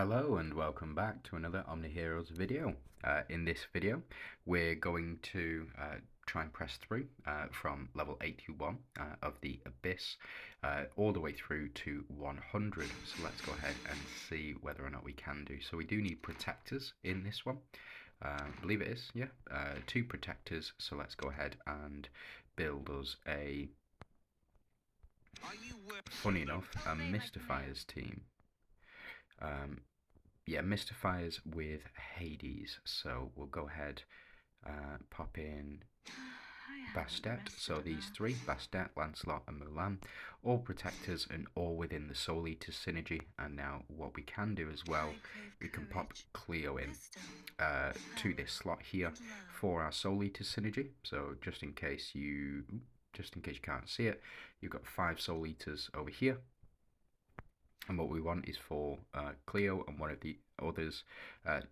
Hello and welcome back to another Omniheroes video. In this video we're going to try and press through from level 81 of the Abyss all the way through to 100. So let's go ahead and see whether or not we can do. So we do need protectors in this one. I believe it is, yeah. 2 protectors, so let's go ahead and build us a, funny enough, a Mystifiers team. Yeah, Mystifiers with Hades. So we'll go ahead, pop in Bastet. So these 3, Bastet, Lancelot and Mulan, all protectors and all within the Soul Eater synergy. And now what we can do as well, we can pop Cleo in to this slot here for our Soul Eater synergy. So just in case you can't see it, you've got 5 Soul Eaters over here. And what we want is for Cleo and one of the others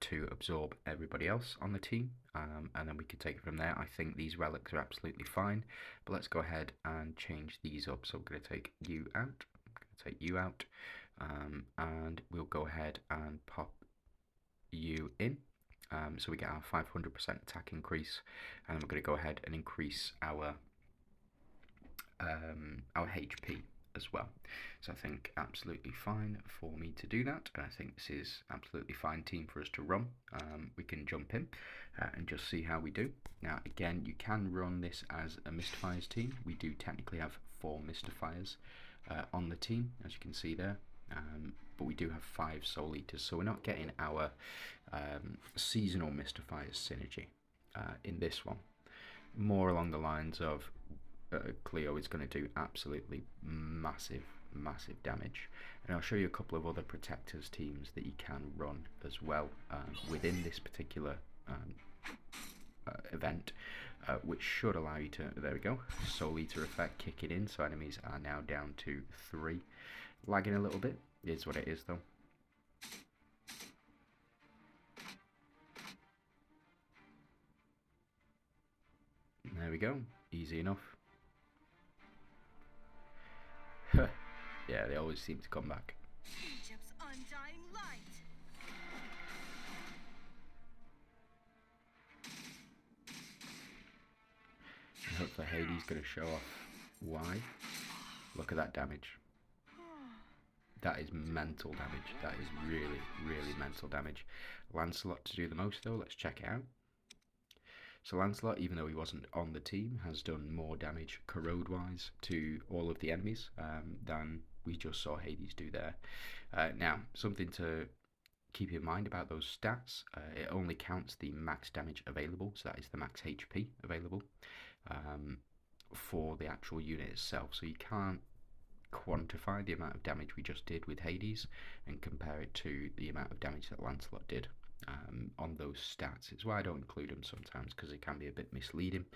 to absorb everybody else on the team, and then we can take it from there. I think these relics are absolutely fine, but let's go ahead and change these up. So we're going to take you out, and we'll go ahead and pop you in. So we get our 500% attack increase, and we're going to go ahead and increase our HP as well. So I think absolutely fine for me to do that, and I think this is absolutely fine team for us to run. We can jump in and just see how we do. Now again, you can run this as a Mystifiers team. We do technically have 4 Mystifiers on the team, as you can see there, but we do have 5 Soul Eaters, so we're not getting our seasonal Mystifiers synergy in this one. More along the lines of Cleo is going to do absolutely massive damage, and I'll show you a couple of other protectors teams that you can run as well within this particular event, which should allow you to, there we go, Soul Eater effect, kick it in, so enemies are now down to 3. Lagging a little bit, is what it is though. There we go, easy enough. Yeah, they always seem to come back. Egypt's undying light. Hopefully Hades going to show off why. Look at that damage. That is mental damage. That is really mental damage. Lancelot to do the most though. Let's check it out. So Lancelot, even though he wasn't on the team, has done more damage corrode wise to all of the enemies than we just saw Hades do there. Now, something to keep in mind about those stats, it only counts the max damage available, so that is the max HP available for the actual unit itself. So you can't quantify the amount of damage we just did with Hades and compare it to the amount of damage that Lancelot did on those stats. It's why I don't include them sometimes, because it can be a bit misleading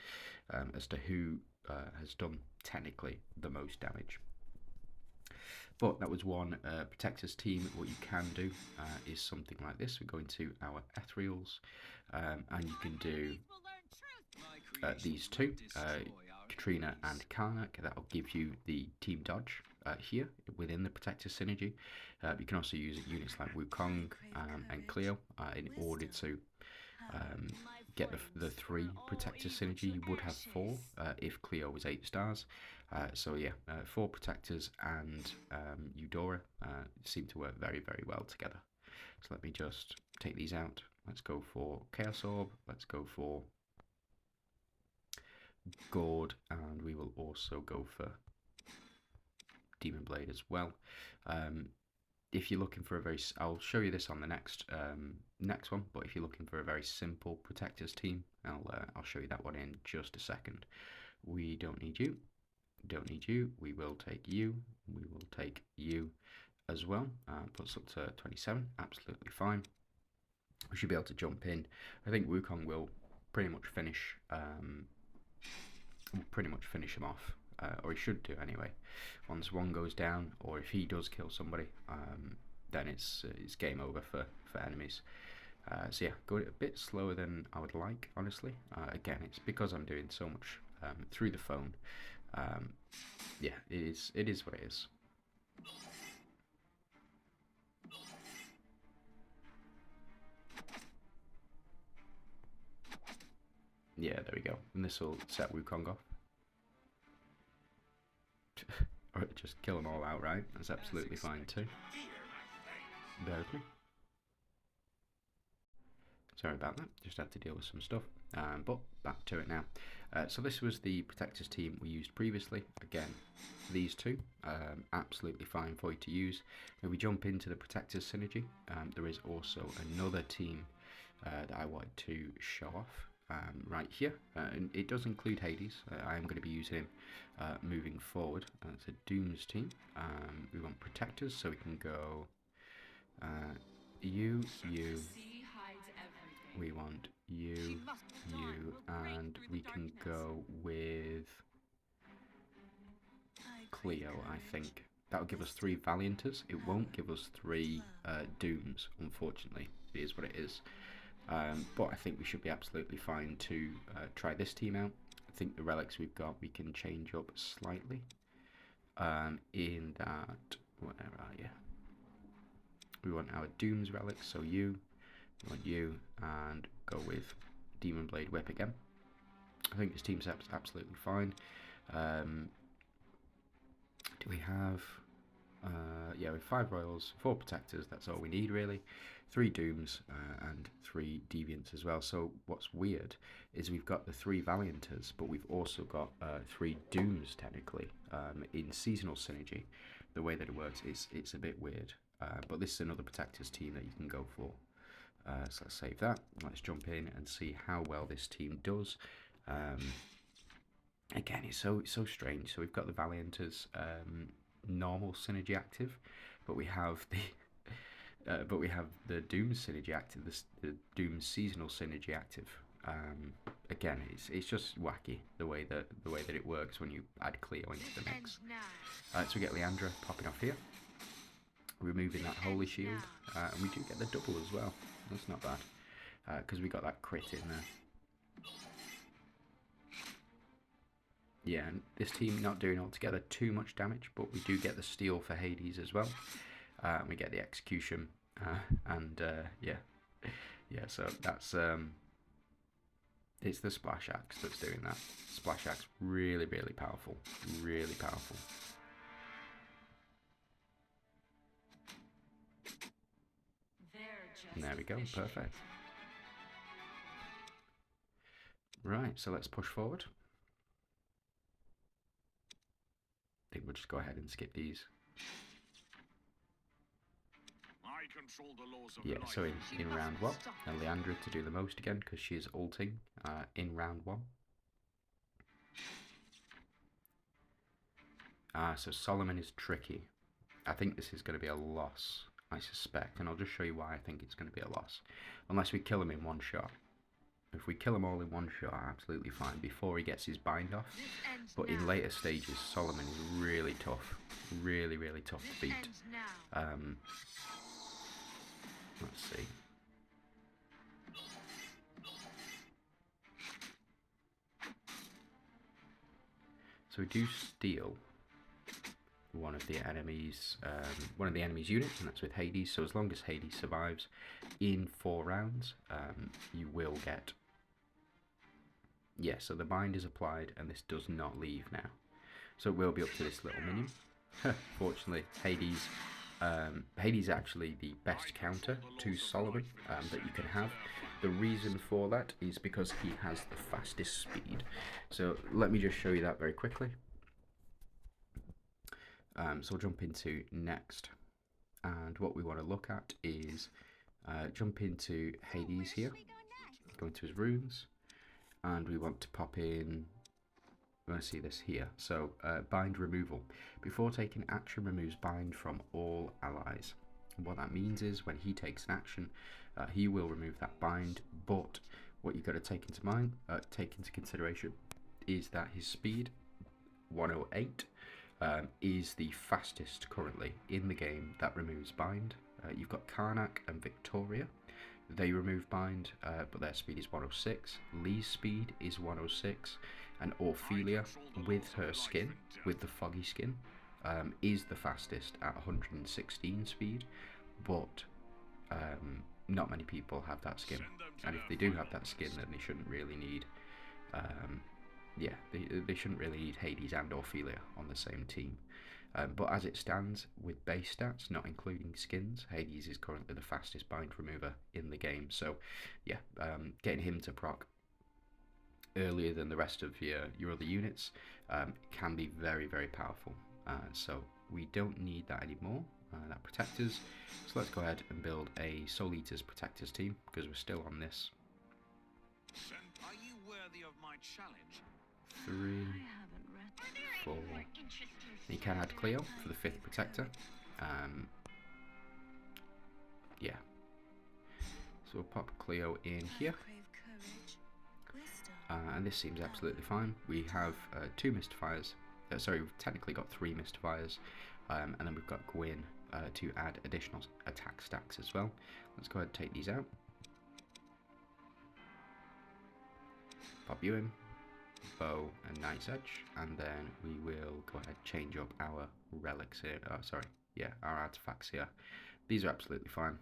as to who has done technically the most damage. But that was one protectors team. What you can do is something like this. We go into our ethereals, and you can do these 2, Katrina and Karnak. That'll give you the team dodge here within the protector synergy. You can also use units like Wukong and Cleo in order to get the 3 protector synergy. You would have 4 if Cleo was 8 stars. So yeah, 4 protectors and Eudora seem to work very well together. So let me just take these out. Let's go for Chaos Orb. Let's go for Gord, and we will also go for Demon Blade as well. If you're looking for a very, I'll show you this on the next one, but if you're looking for a very simple protectors team, I'll show you that one in just a second. We don't need you, we will take you, we will take you as well. Puts up to 27, absolutely fine. We should be able to jump in. I think Wukong will pretty much finish him off, or he should do anyway. Once one goes down, or if he does kill somebody, then it's game over for enemies. So yeah, going a bit slower than I would like, honestly. Again, it's because I'm doing so much through the phone. Yeah, it is what it is. Yeah, there we go. And this will set Wukong off. Or just kill them all outright. That's absolutely fine too. Bear with me. Sorry about that, just had to deal with some stuff. But back to it now. So this was the Protectors team we used previously. Again, these two, absolutely fine for you to use. When we jump into the Protectors synergy, there is also another team that I wanted to show off right here. And it does include Hades. I am going to be using him moving forward. It's a Dooms team. We want Protectors, so we can go you. We want you, and we can go with Cleo, I think. That'll give us 3 Valianters. It won't give us 3 Dooms, unfortunately. It is what it is. But I think we should be absolutely fine to try this team out. I think the relics we've got we can change up slightly. In that, where are you? We want our Dooms relics, so you. We want you, and go with Demon Blade Whip again. I think this team's absolutely fine. Do we have... yeah, we have 5 Royals, 4 Protectors, that's all we need really. 3 Dooms and 3 Deviants as well. So what's weird is we've got the 3 Valianters, but we've also got 3 Dooms technically in Seasonal Synergy. The way that it works is it's a bit weird. But this is another Protectors team that you can go for. So let's save that. Let's jump in and see how well this team does. Again, it's so strange. So we've got the Valianters normal synergy active, but we have the Doom synergy active, the Doom seasonal synergy active. Again, it's just wacky the way that it works when you add Cleo into the mix. So we get Leandra popping off here, removing that holy shield, and we do get the double as well. That's not bad, because we got that crit in there. Yeah, and this team not doing altogether too much damage, but we do get the steal for Hades as well. We get the execution, and yeah, so that's it's the splash axe that's doing that. Splash axe, really powerful, really powerful. And there we go, perfect. Right, so let's push forward. I think we'll just go ahead and skip these. Yeah, so in round 1, and Leandra to do the most again because she's ulting in round 1. So Solomon is tricky. I think this is going to be a loss, I suspect, and I'll just show you why I think it's going to be a loss. Unless we kill him in one shot. If we kill him all in one shot, absolutely fine, before he gets his bind off. But in later stages, Solomon is really tough. Really tough to beat. Let's see. So we do steal one of the enemies' units, and that's with Hades. So as long as Hades survives in 4 rounds, you will get. Yeah, so the bind is applied, and this does not leave now. So it will be up to this little minion. Fortunately, Hades is actually the best counter to Solomon that you can have. The reason for that is because he has the fastest speed. So let me just show you that very quickly. So we'll jump into next, and what we want to look at is jump into Hades here, go into his runes, and we want to pop in. We want to see this here. So bind removal. Before taking action, removes bind from all allies. And what that means is when he takes an action, he will remove that bind. But what you've got to take into consideration is that his speed 108 is the fastest currently in the game that removes bind. You've got Karnak and Victoria. They remove bind, but their speed is 106. Lee's speed is 106. And Orphelia, with her skin, with the foggy skin, is the fastest at 116 speed. But not many people have that skin. And if they do have that skin, then they shouldn't really need Yeah, they shouldn't really need Hades and Ophelia on the same team. But as it stands, with base stats, not including skins, Hades is currently the fastest bind remover in the game. So, yeah, getting him to proc earlier than the rest of your other units can be very, very powerful. So we don't need that anymore, that Protectors. So let's go ahead and build a Soul Eaters Protectors team, because we're still on this. Are you worthy of my challenge? 3, 4. You can add Cleo for the 5th Protector. Yeah. So we'll pop Cleo in here. And this seems absolutely fine. We have 2 Mystifiers. Sorry, we've technically got 3 Mystifiers. And then we've got Gwyn to add additional attack stacks as well. Let's go ahead and take these out. Pop you in. Bow and Knight's Edge, and then we will go ahead and change up our relics here. Our artifacts here. These are absolutely fine.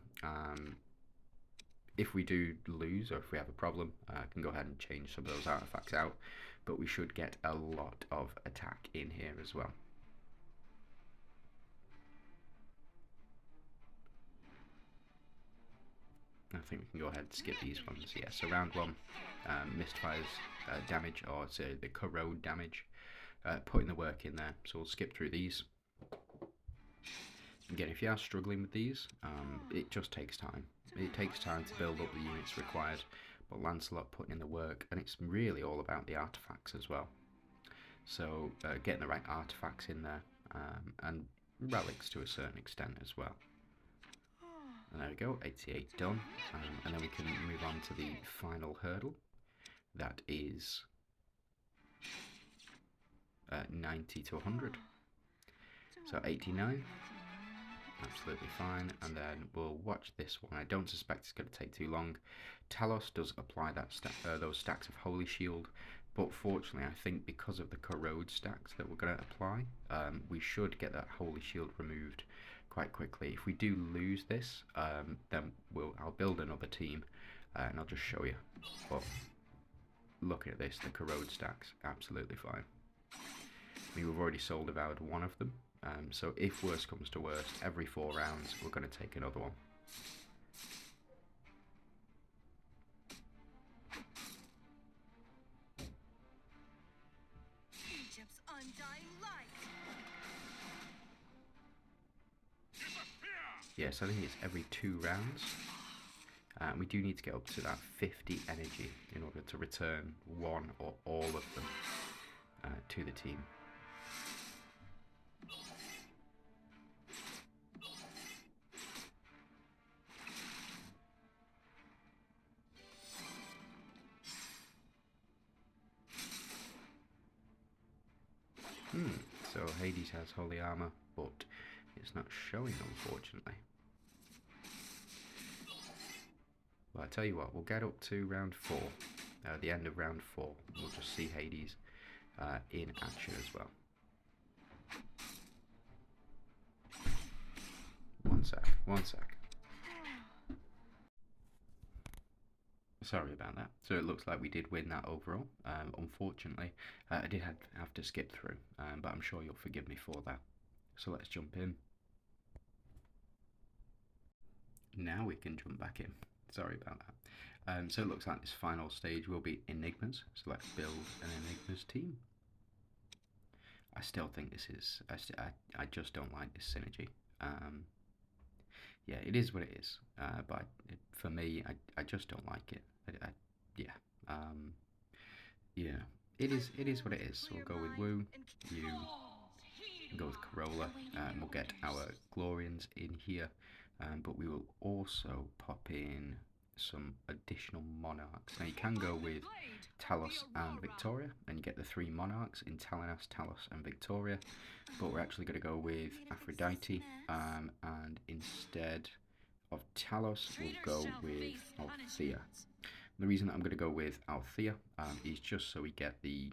If we do lose or if we have a problem, I can go ahead and change some of those artifacts out, but we should get a lot of attack in here as well. I think we can go ahead and skip these ones. Yeah, so round 1, Mistfire's damage, or say the corrode damage, putting the work in there. So we'll skip through these. Again, if you are struggling with these, it just takes time. It takes time to build up the units required, but Lancelot putting in the work, and it's really all about the artifacts as well. So getting the right artifacts in there, and relics to a certain extent as well. And there we go, 88 done, and then we can move on to the final hurdle. That is 90 to 100. So 89, absolutely fine, and then we'll watch this one. I don't suspect it's going to take too long. Talos does apply that those stacks of Holy Shield, but fortunately I think because of the corrode stacks that we're going to apply, we should get that Holy Shield removed quite quickly. If we do lose this, then I'll build another team, and I'll just show you. But looking at this, the corrode stacks, absolutely fine. I mean, we've already soul devoured one of them, so if worst comes to worst, every 4 rounds we're going to take another one. Egypt's undying light. Yes, I think it's every 2 rounds. We do need to get up to that 50 energy in order to return one or all of them to the team. So Hades has holy armor, but it's not showing, unfortunately. Well, I tell you what, we'll get up to round 4, the end of round 4. We'll just see Hades in action as well. One sec. Sorry about that. So it looks like we did win that overall. Unfortunately, I did have to skip through, but I'm sure you'll forgive me for that. So let's jump in. Now we can jump back in. Sorry about that. So it looks like this final stage will be Enigmas. So let's build an Enigmas team. I still think this is... I just don't like this synergy. Yeah, it is what it is. But for me, I just don't like it. Yeah, it is what it is. So we'll go with Wu, you, and go with Corolla, and we'll get our Glorians in here. But we will also pop in some additional monarchs. Now you can go with Talos and Victoria, and you get the 3 monarchs in Talanas, Talos and Victoria, but we're actually going to go with Aphrodite, and instead of Talos we'll go with Althea. The reason that I'm going to go with Althea is just so we get the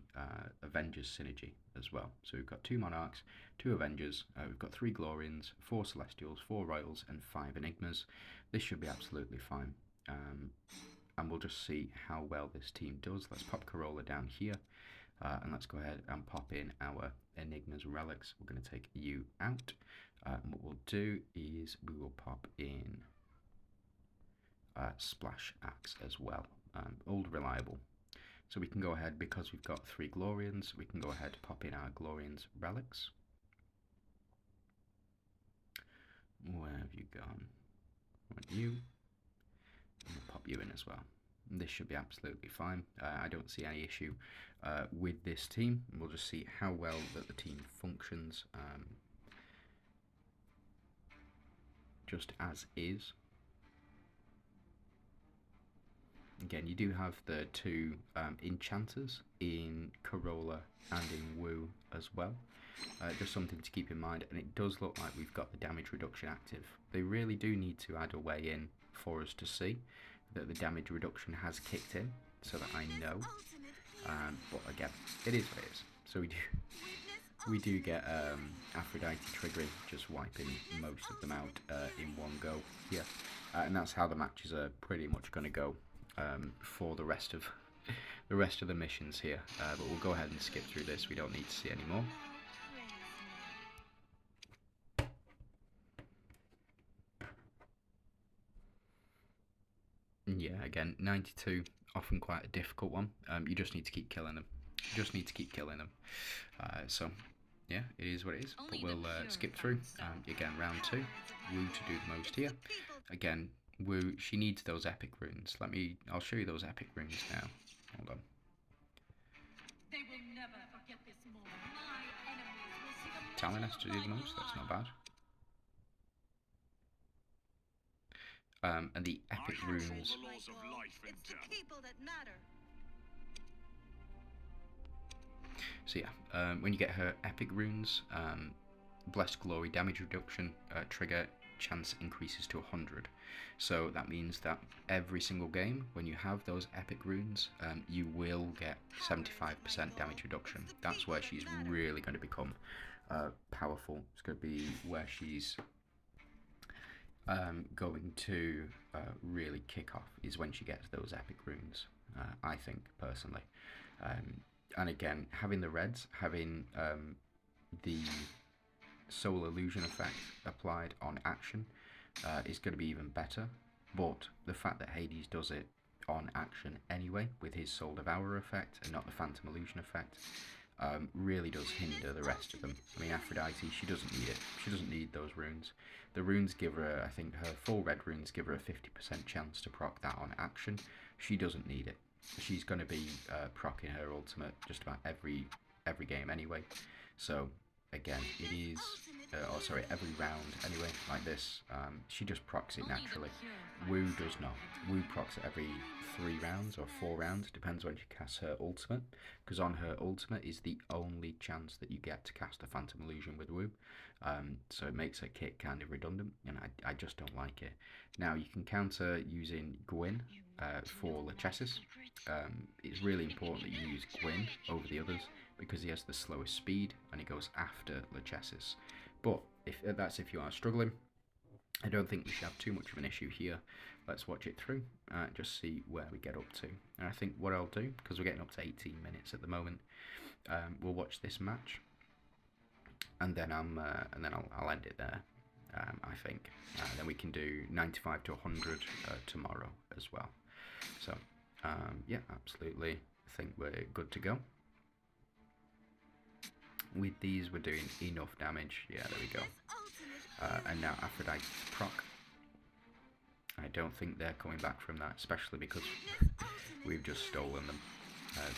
Avengers synergy as well. So we've got 2 monarchs, 2 Avengers, we've got 3 Glorians, 4 Celestials, 4 Royals and 5 Enigmas. This should be absolutely fine. and we'll just see how well this team does. Let's pop Corolla down here, and let's go ahead and pop in our Enigma's relics. We're going to take you out, and what we'll do is we will pop in Splash Axe as well, old reliable. So we can go ahead, because we've got 3 Glorians, we can go ahead and pop in our Glorians relics. Where have you gone? I want you. And we'll pop you in as well. And this should be absolutely fine. I don't see any issue with this team. We'll just see how well that the team functions just as is. Again, you do have the 2 enchanters in Corolla and in Wu as well. Just something to keep in mind, and it does look like we've got the damage reduction active. They really do need to add a way in for us to see that the damage reduction has kicked in, so that I know. But again, it is what it is. So we do get Aphrodite triggering, just wiping most of them out in one go here, and that's how the matches are pretty much going to go for the rest of the missions here. But we'll go ahead and skip through this. We don't need to see any more. Yeah, again, 92, often quite a difficult one. You just need to keep killing them. So, yeah, it is what it is. But we'll skip through. Again, round 2. Wu to do the most here. Again, Wu, she needs those epic runes. I'll show you those epic runes now. Hold on. They will never forget this moment. My enemies will see the Talon has to do the most. That's not bad. And the epic runes. Laws of life and It's the death. people that matter. So yeah, when you get her epic runes, Blessed Glory damage reduction trigger chance increases to 100. So that means that every single game, when you have those epic runes, you will get 75% damage reduction. That's where she's really going to become powerful. It's going to be where she's going to really kick off, is when she gets those epic runes, I think, personally. And again, having the reds, having the Soul Illusion effect applied on action is going to be even better. But the fact that Hades does it on action anyway, with his Soul Devourer effect and not the Phantom Illusion effect, really does hinder the rest of them. I mean, Aphrodite, she doesn't need it. She doesn't need those runes. The runes give her, I think her 4 red runes give her a 50% chance to proc that on action. She doesn't need it. She's going to be proccing her ultimate just about every game anyway. So again, it is, every round anyway, like this. She just procs it naturally. Wu does not. Wu procs it every 3 rounds or 4 rounds, depends when she casts her ultimate, because on her ultimate is the only chance that you get to cast a Phantom Illusion with Wu. So it makes her kit kind of redundant, and I just don't like it. Now, you can counter using Gwyn for Lachesis. It's really important that you use Gwyn over the others, because he has the slowest speed and he goes after Lachesis. But that's if you are struggling. I don't think we should have too much of an issue here. Let's watch it through, just see where we get up to. And I think what I'll do, because we're getting up to 18 minutes at the moment, we'll watch this match, and then I'll end it there. I think. Then we can do 95 to 100 tomorrow as well. So yeah, absolutely. I think we're good to go. With these, we're doing enough damage. Yeah, there we go. And now Aphrodite's proc. I don't think they're coming back from that, especially because we've just stolen them.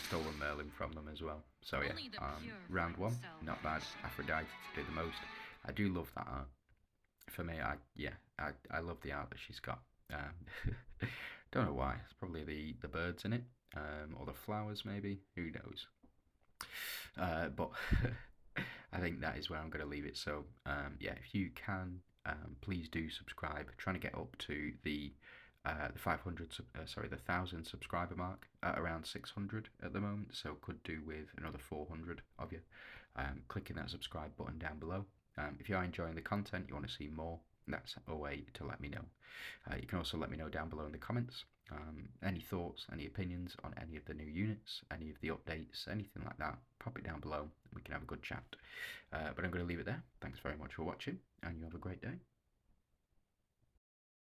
Stolen Merlin from them as well. So yeah, round 1, not bad. Aphrodite to do the most. I do love that art. For me, I love the art that she's got. Don't know why. It's probably the birds in it, or the flowers maybe. Who knows? But I think that is where I'm going to leave it. So yeah, if you can, please do subscribe. Trying to get up to the 1,000 subscriber mark at around 600 at the moment. So could do with another 400 of you. Clicking that subscribe button down below. If you are enjoying the content, you want to see more, that's a way to let me know. You can also let me know down below in the comments Any thoughts, any opinions on any of the new units, any of the updates, anything like that, pop it down below. We can have a good chat. But I'm going to leave it there. Thanks very much for watching, and you have a great day.